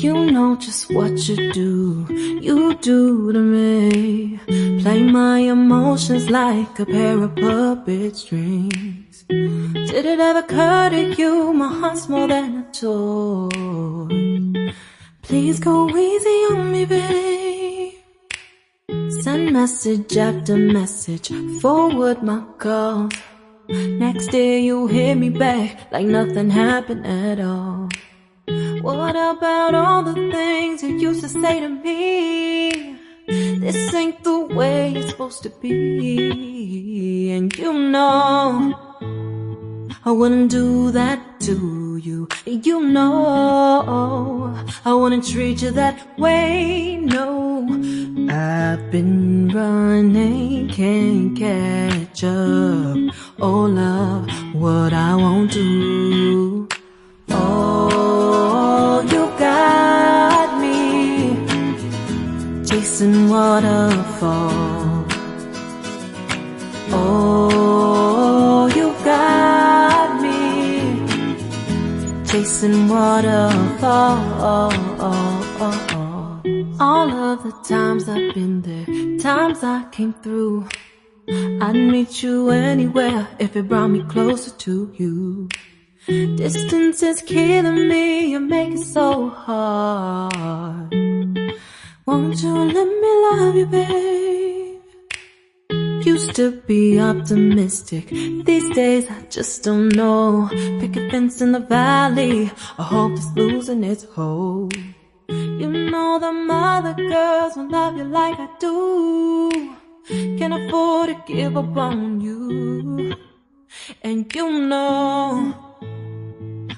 You know just what you do to me. Play my emotions like a pair of puppet strings. Did it ever occur to you my heart's more than a toy? Please go easy on me, babe. Send message after message, forward my calls. Next day you hit me back like nothing happened at all. What about all the things you used to say to me? This ain't the way it's supposed to be. And you know I wouldn't do that to you. You know I wouldn't treat you that way, no. I've been running, can't catch up. Oh love, what I won't do. Oh, you got me chasing waterfalls. Oh, you got me chasing waterfalls. All of the times I've been there, times I came through, I'd meet you anywhere if it brought me closer to you. Distance is killing me, you make it so hard. Won't you let me love you, babe? Used to be optimistic, these days I just don't know. Pick a fence in the valley, I hope it's losing its hold. You know them other girls won't love you like I do. Can't afford to give up on you. And you know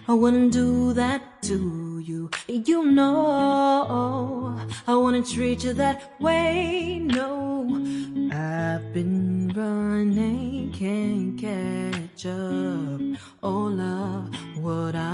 I wouldn't do that to you. You know I wouldn't treat you that way, no. I've been running, can't catch up. Oh love, what I